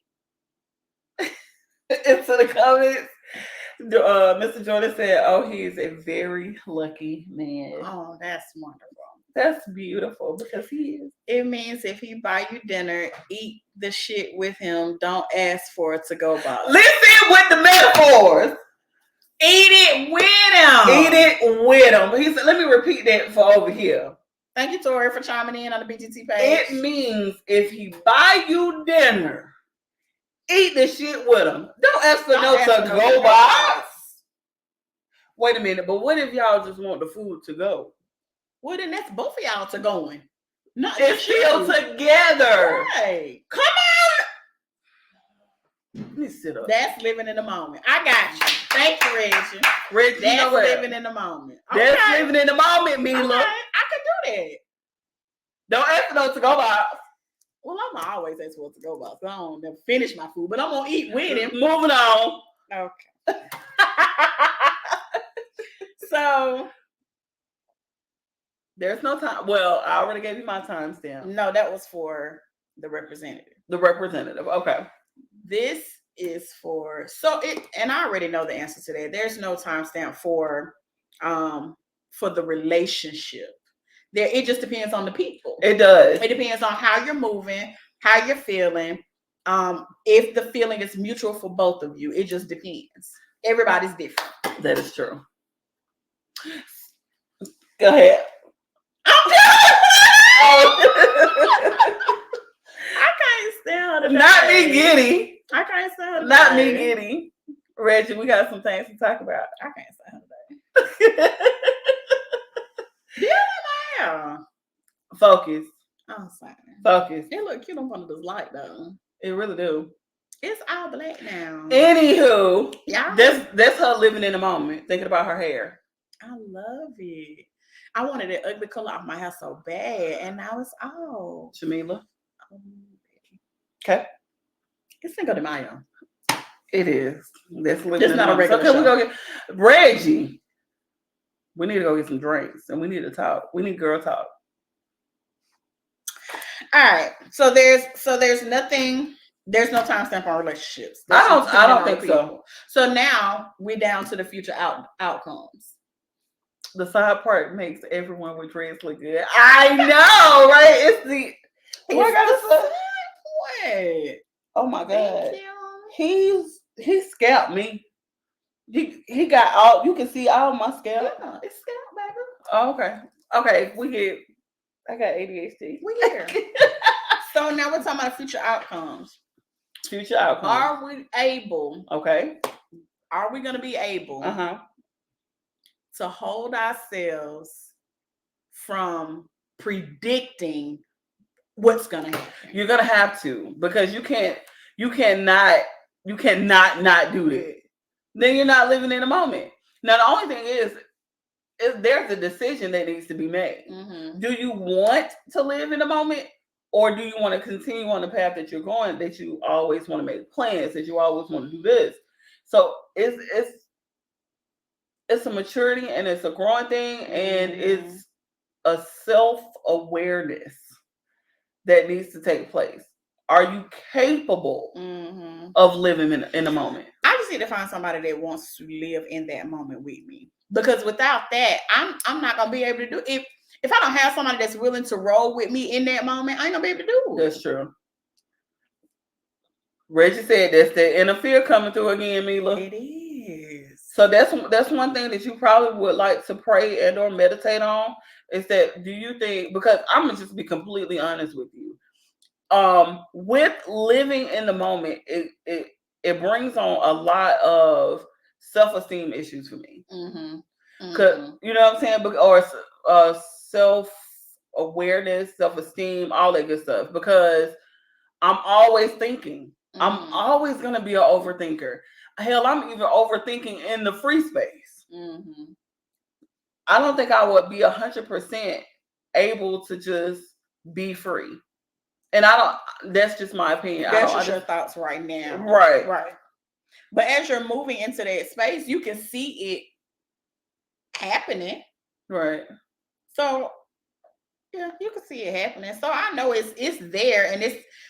into the comments. Mr. Jordan said, "Oh, he's a very lucky man." Oh, that's wonderful. That's beautiful because he is. It means if he buy you dinner, eat the shit with him. Don't ask for it to go by. Listen with the metaphors. Eat it with him. Eat it with him. He said, let me repeat that for over here. Thank you, Tori, for chiming in on the BGT page. It means if he buy you dinner, eat the shit with him. Don't ask for no to go by. Wait a minute, but what if y'all just want the food to go? Well, then that's both of y'all to going. No, it's still together. Right. Come on. Let me sit up. That's living in the moment. I got you. Thank you, Reggie. Reggie, that's living in the moment. Okay. That's living in the moment, Mila. Okay. I can do that. Don't ask for no to go by. Well, I'm always ask for it to go by. So I don't never finish my food, but I'm gonna eat with him. Moving on. Okay. So there's no time. Well, I already gave you my timestamp. No, that was for the representative. The representative. Okay. This is for and I already know the answer to that. There's no timestamp for the relationship. It just depends on the people. It does. It depends on how you're moving, how you're feeling. If the feeling is mutual for both of you, it just depends. Everybody's different. That is true. Go ahead. I can't stand it. Not me giddy. I can't stand it. Not me giddy. Reggie, we got some things to talk about. I can't stand it. Yeah. Focus. Oh, sorry. Focus. It look cute on front of this light though. It really do. It's all black now. Anywho, yeah, that's her living in the moment, thinking about her hair. I love it. I wanted that ugly color off my hair so bad, and now it's all. Shamila. Okay. It's Cinco de Mayo. It is. That's not a regular show. We go get Reggie. We need to go get some drinks, and we need to talk. We need girl talk. All right. So there's nothing. There's no timestamp on relationships. I don't think so. So now we're down to the future outcomes. The side part makes everyone with dreads look good. I know, right? It's the. What I gotta say? Oh my god! He scalped me. He got all. You can see all my scalp. Yeah, it's scalp, baby. Oh, okay. Okay, we get. I got ADHD. We here. So now we're talking about future outcomes. Future outcomes. Are we able? Okay. Are we going to be able to hold ourselves from predicting what's going to happen? You're going to have to, because you cannot not do it. Then you're not living in the moment. Now, the only thing is there's a decision that needs to be made. Mm-hmm. Do you want to live in the moment, or do you want to continue on the path that you're going, that you always want to make plans, that you always want to do this? So it's a maturity, and it's a growing thing, and it's a self-awareness that needs to take place. Are you capable of living in the moment? I just need to find somebody that wants to live in that moment with me. Because without that, I'm not gonna be able to do it. If I don't have somebody that's willing to roll with me in that moment, I ain't gonna be able to do it. That's true. Reggie said that's the inner fear coming through again, Mila. It is. So that's one thing that you probably would like to pray and or meditate on, is that, do you think, because I'm gonna just be completely honest with you, with living in the moment, it brings on a lot of self-esteem issues for me. Cause you know what I'm saying, or self-awareness, self-esteem, all that good stuff. Because I'm always thinking. I'm always gonna be an overthinker. Hell, I'm even overthinking in the free space. I don't think I would be 100% able to just be free. And that's just my opinion. That's just your thoughts right now. Right. But as you're moving into that space, you can see it happening. Right. So yeah, you can see it happening. So I know it's there, and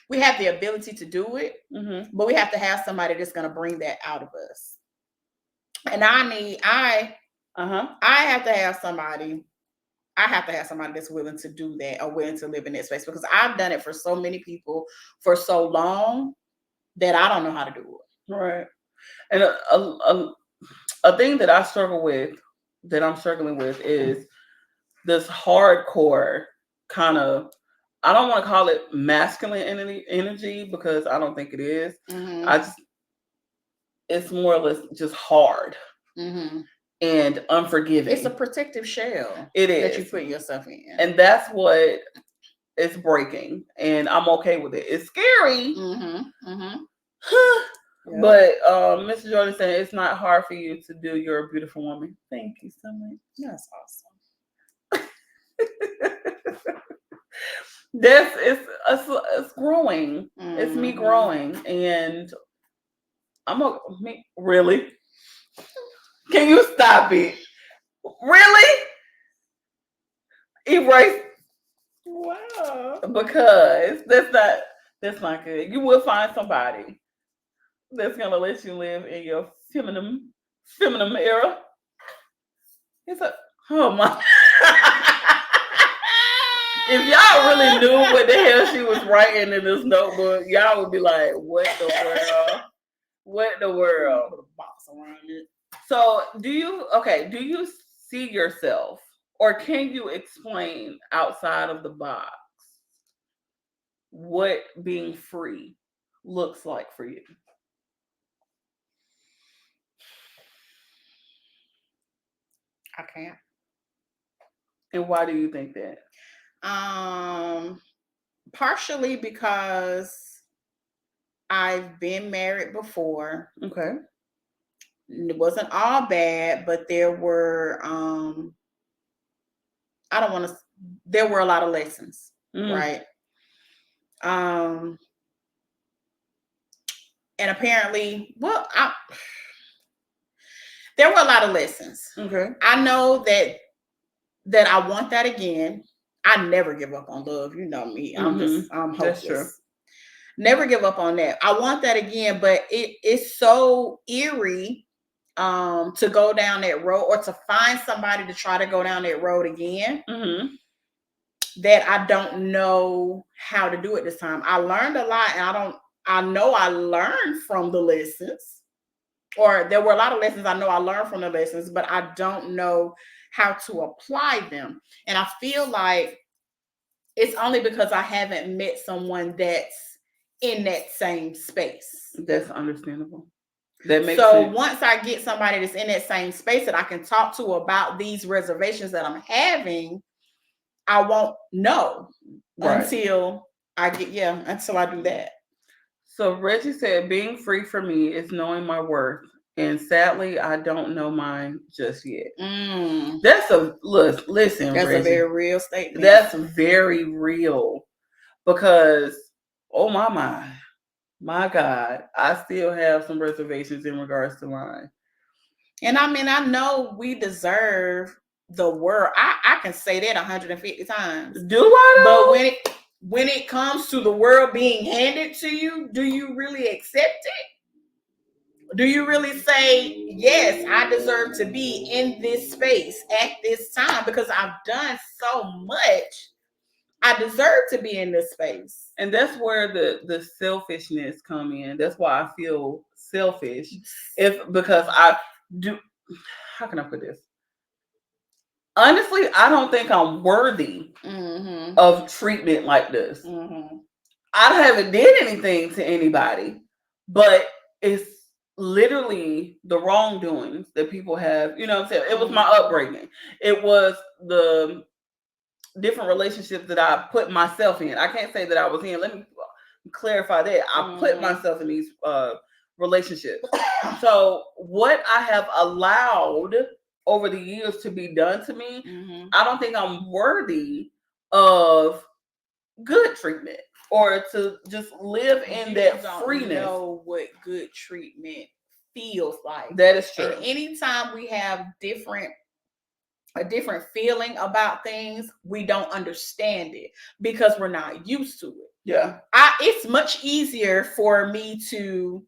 we have the ability to do it, but we have to have somebody that's going to bring that out of us. And I have to have somebody. I have to have somebody that's willing to do that, or willing to live in that space, because I've done it for so many people for so long that I don't know how to do it. Right. And a thing that I'm struggling with is this hardcore kind of, I don't want to call it masculine energy, because I don't think it is. It's more or less just hard. And unforgiving. It's a protective shell. It is. That you put yourself in. And that's what it's breaking. And I'm okay with it. It's scary. But Mr. Jordan said it's not hard for you to do. You're a beautiful woman. Thank you so much. That's awesome. It's growing. It's me growing. And really? Can you stop it? Really? Erase. Wow. Because that's not good. You will find somebody that's gonna let you live in your feminine era. Oh my. If y'all really knew what the hell she was writing in this notebook, y'all would be like, what the world? What the world? Put a box around it. So do you see yourself, or can you explain outside of the box what being free looks like for you? I can't. And why do you think that? Partially because I've been married before. Okay. It wasn't all bad, but there were there were a lot of lessons, right? And apparently, there were a lot of lessons. Okay. I know that I want that again. I never give up on love. You know me. I'm hopeless. That's true. Never give up on that. I want that again, but it's so eerie to go down that road or to find somebody to try to go down that road again. That I don't know how to do it this time. I learned a lot, and I know I learned from the lessons, or there were a lot of lessons I know I learned from the lessons, but I don't know how to apply them. And I feel like it's only because I haven't met someone that's in that same space. That's understandable. That makes so sense. Once I get somebody that's in that same space that I can talk to about these reservations that I'm having, I won't know until I do that. So Reggie said, being free for me is knowing my worth. And sadly, I don't know mine just yet. That's listen, that's Reggie, a very real statement. That's very real. Because, oh my God, I still have some reservations in regards to mine. And I mean, I know we deserve the world. I can say that 150 times. Do I know? But when it comes to the world being handed to you, do you really accept it? Do you really say, yes, I deserve to be in this space at this time because I've done so much. I deserve to be in this space. And that's where the selfishness come in. That's why I feel selfish. Because I do, how can I put this? Honestly, I don't think I'm worthy of treatment like this. I haven't did anything to anybody, but it's literally the wrongdoings that people have. You know what I'm saying? It was my upbringing. It was the different relationships that I put myself in. I can't say that I was in. Let me clarify that. I put myself in these relationships. So what I have allowed over the years to be done to me, I don't think I'm worthy of good treatment or to just live in that freeness. You know what good treatment feels like. That is true. And anytime we have a different feeling about things, we don't understand it because we're not used to it. Yeah. It's much easier for me to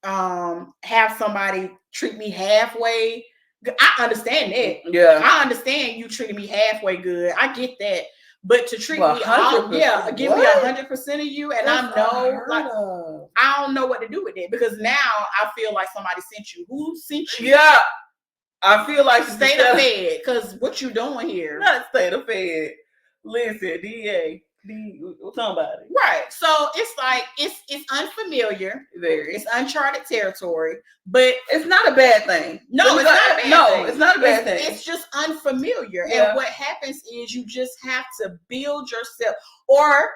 have somebody treat me halfway. I understand that. Yeah. I understand you treating me halfway good. I get that. But to treat me all, give me 100% of you, and I don't know what to do with it because now I feel like somebody sent you. Who sent you? Yeah. I feel like stay the fed, because what you doing here? Not stay the fed. Listen, DA. We're talking about it. Right. So it's like it's unfamiliar. Very. It's uncharted territory, but it's not a bad thing. No, it's not a bad thing. No, it's not a bad thing. It's just unfamiliar. Yeah. And what happens is you just have to build yourself, or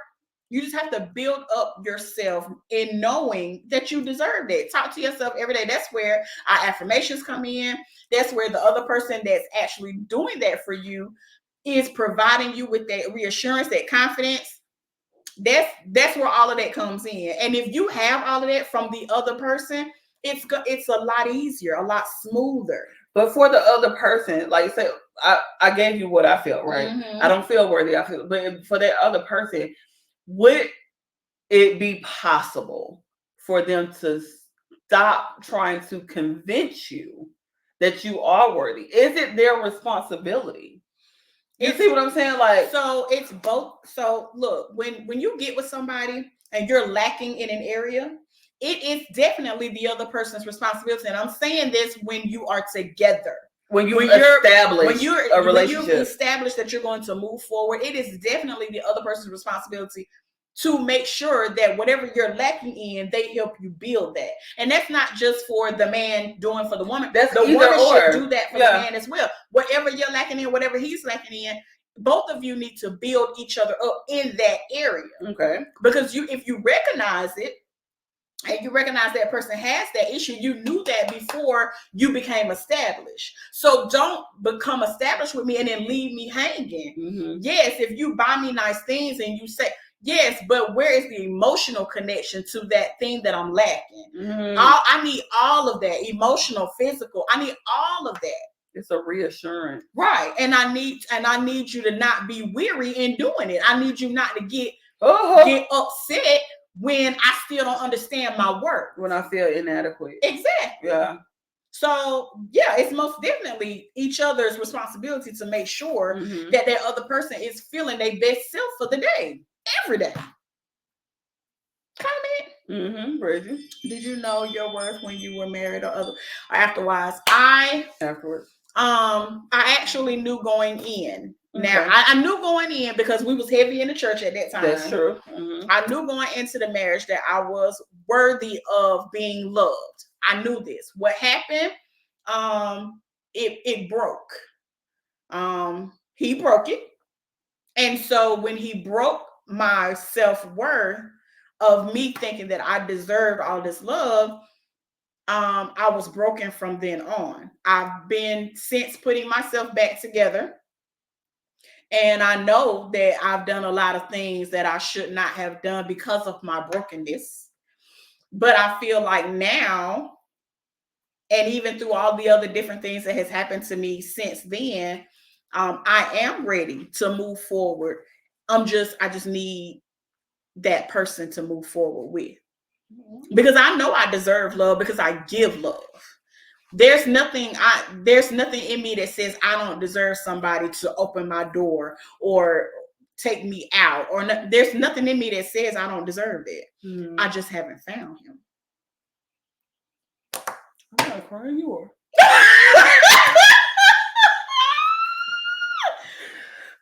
you just have to build up yourself in knowing that you deserve that. Talk to yourself every day. That's where our affirmations come in. That's where the other person that's actually doing that for you is providing you with that reassurance, that confidence. That's where all of that comes in. And if you have all of that from the other person, it's a lot easier, a lot smoother. But for the other person, like you said, I gave you what I felt, right? I don't feel worthy. But for that other person, would it be possible for them to stop trying to convince you that you are worthy? Is it their responsibility? You see what I'm saying? Like, so it's both. So look, when you get with somebody and you're lacking in an area, it is definitely the other person's responsibility. And I'm saying this when you are together. When you establish a relationship. When you establish that you're going to move forward, it is definitely the other person's responsibility to make sure that whatever you're lacking in, they help you build that. And that's not just for the man doing for the woman. That's the woman should do that for the man as well. Whatever you're lacking in, whatever he's lacking in, both of you need to build each other up in that area. Okay. Because if you recognize it, and you recognize that person has that issue, you knew that before you became established. So don't become established with me and then leave me hanging. Yes, if you buy me nice things and you say, yes, but where is the emotional connection to that thing that I'm lacking? I need all of that, emotional, physical. I need all of that. It's a reassurance. Right. And I need you to not be weary in doing it. I need you not to get upset when I still don't understand my work. When I feel inadequate. Exactly. Yeah. So yeah, it's most definitely each other's responsibility to make sure that other person is feeling their best self for the day, every day. Comment. Bridget. Did you know your worth when you were married or afterwards? Afterwards. I actually knew going in. Okay. Now I knew going in because we was heavy in the church at that time. That's true. I knew going into the marriage that I was worthy of being loved. I knew this. What happened? It broke. He broke it. And so when he broke my self-worth of me thinking that I deserved all this love, I was broken from then on. I've been since putting myself back together. And I know that I've done a lot of things that I should not have done because of my brokenness. But I feel like now, and even through all the other different things that has happened to me since then, I am ready to move forward. I just need that person to move forward with. Because I know I deserve love because I give love. There's nothing in me that says I don't deserve somebody to open my door or take me out, or there's nothing in me that says I don't deserve it. I just haven't found him. I'm not crying, you are.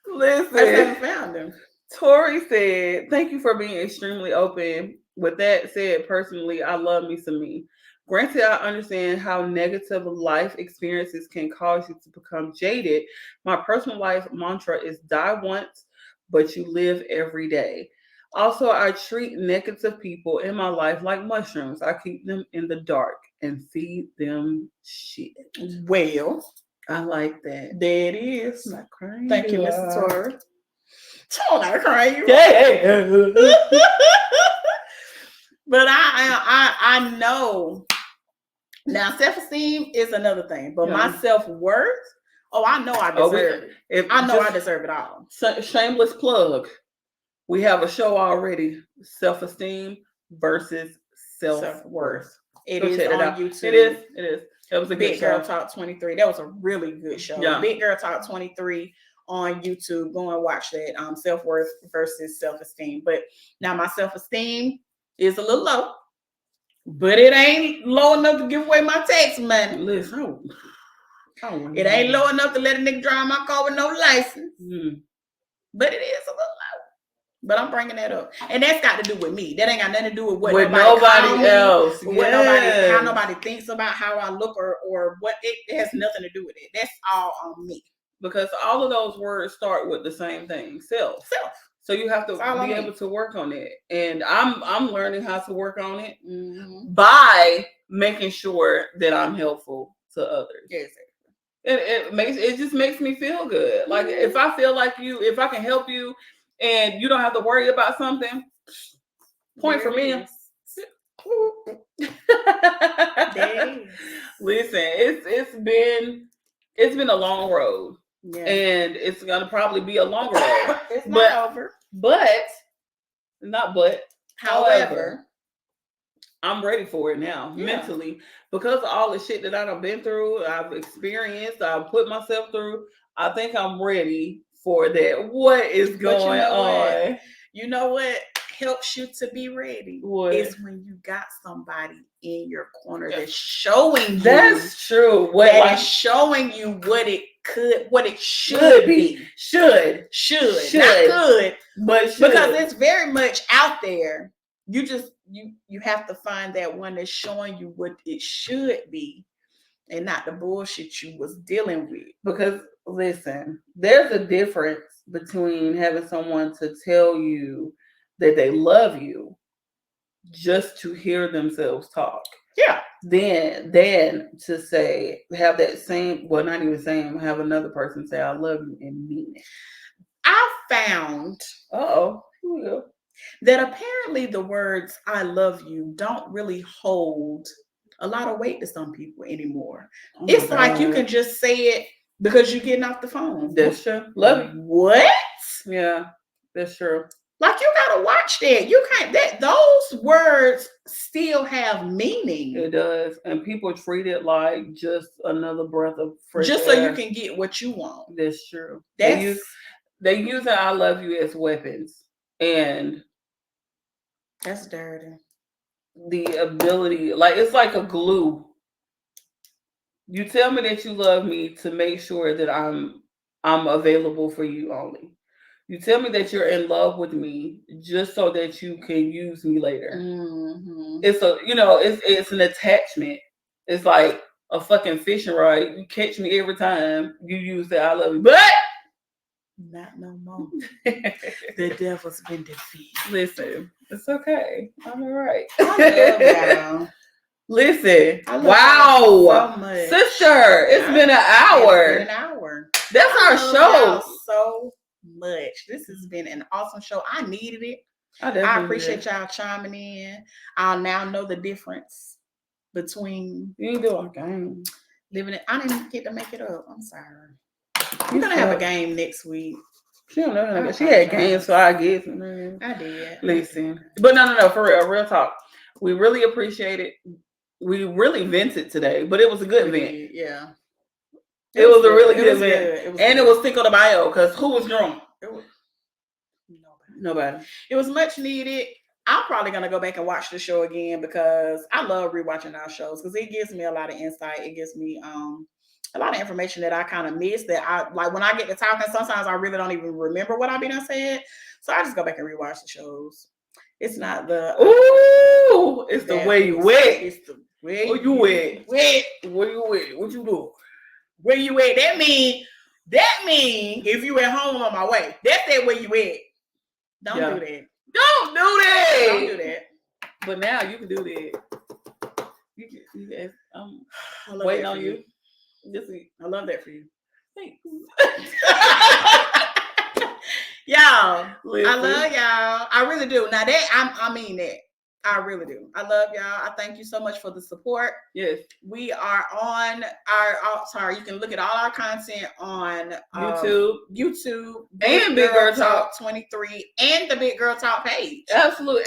Listen, I haven't found him. Tori said, "Thank you for being extremely open. With that said, personally, I love me some me. Granted, I understand how negative life experiences can cause you to become jaded. My personal life mantra is die once, but you live every day. Also, I treat negative people in my life like mushrooms. I keep them in the dark and feed them shit." Well, I like that. There it is. I'm not crying. Thank you, Mr. Tori. I'm not crying. Yeah. But I know. Now, self-esteem is another thing, but my self-worth, I know I deserve it. I deserve it all. Shameless plug. We have a show already, self-esteem versus self-worth. It is on YouTube. It is. That was a Big Girl Talk 23. That was a really good show. Yeah. Big Girl Talk 23 on YouTube. Go and watch that. Self-worth versus self-esteem. But now my self-esteem is a little low, but it ain't low enough to give away my tax money. Listen, it ain't low enough to let a nigga drive my car with no license. But it is a little low. But I'm bringing that up, and that's got to do with me. That ain't got nothing to do with what nobody else. How nobody thinks about how I look or what. It has nothing to do with it. That's all on me. Because all of those words start with the same thing, self. So you have to be able to work on it, and I'm learning how to work on it by making sure that I'm helpful to others. Yes. It just makes me feel good. Like if I feel like if I can help you. And you don't have to worry about something. Point for me. Listen, it's been a long road, and it's gonna probably be a long road. It's not over, However, I'm ready for it now mentally because of all the shit that I've been through, I've experienced, I've put myself through. I think I'm ready for that. What is going on? You know what helps you to be ready? What? Is when you got somebody in your corner that's showing you. That's true. Is showing you what it should be. Should. Not could. But should. Because it's very much out there. You just you have to find that one that's showing you what it should be and not the bullshit you was dealing with. Because listen, there's a difference between having someone to tell you that they love you just to hear themselves talk. Yeah. Then to say, have that same, well, not even same, have another person say, I love you and mean it. I found that apparently the words I love you don't really hold a lot of weight to some people anymore. It's like you can just say it because you're getting off the phone. That's true. Love it. What? Yeah, that's true. Like you gotta watch that. You can't. Those words still have meaning. It does, and people treat it like just another breath of fresh just air. So you can get what you want. That's true. They use "I love you" as weapons, and that's dirty. The ability, like it's like a glue. You tell me that you love me to make sure that I'm available for you only. You tell me that you're in love with me just so that you can use me later. Mm-hmm. It's it's an attachment. It's like a fucking fishing rod. You catch me every time you use that "I love you," but not no more. The devil's been defeated. Listen, it's okay. I'm all right. I love y'all. Listen, wow, so much. Sister, it's been an hour. It's been an hour. That's our show. So much. This has been an awesome show. I needed it. I appreciate y'all chiming in. I'll now know the difference between you ain't doing a game. Living it. I didn't get to make it up. I'm sorry. We're gonna have a game next week. She don't know. She had games, so I guess. I did. Listen, but no, for real talk. We really appreciate it. We really vented today, but it was a good vent. Yeah. It was a really good vent. And it was Cinco de Mayo, because who was drunk? Nobody. It was much needed. I'm probably going to go back and watch the show again because I love rewatching our shows because it gives me a lot of insight. It gives me a lot of information that I kind of miss that I like when I get to talking. Sometimes I really don't even remember what I've been said. So I just go back and rewatch the shows. It's not the it's the way you wet. It's the way you wet. Wet. Where you wet? What you do? Where you at? That mean if you at home on my way, that's that where you at. Don't do that. Don't do that. Don't do that. But now you can do that. You can, I'm waiting on you. I love that for you. Thanks. Y'all, listen. I love y'all. I really do. Now that I mean that. I really do. I love y'all. I thank you so much for the support. Yes. We are on you can look at all our content on YouTube and Big Girl Talk 23 and the Big Girl Talk page. Absolutely.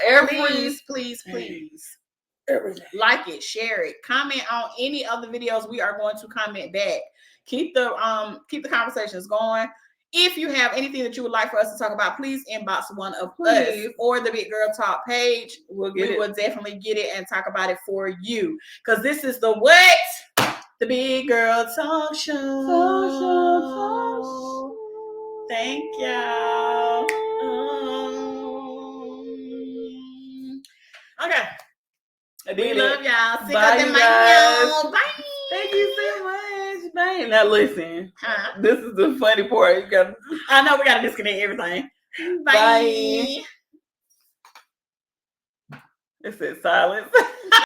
Please. Everything. Like it, share it, comment on any other videos. We are going to comment back. Keep the conversations going. If you have anything that you would like for us to talk about, please inbox one of us or the Big Girl Talk page. We will definitely get it and talk about it for you. Because this is the The Big Girl Talk Show. Thank y'all. Okay. We love y'all. Bye, you guys. Bye. Thank you so much. Bye. Now listen. This is the funny part. I know we gotta disconnect everything. Bye. It said silence.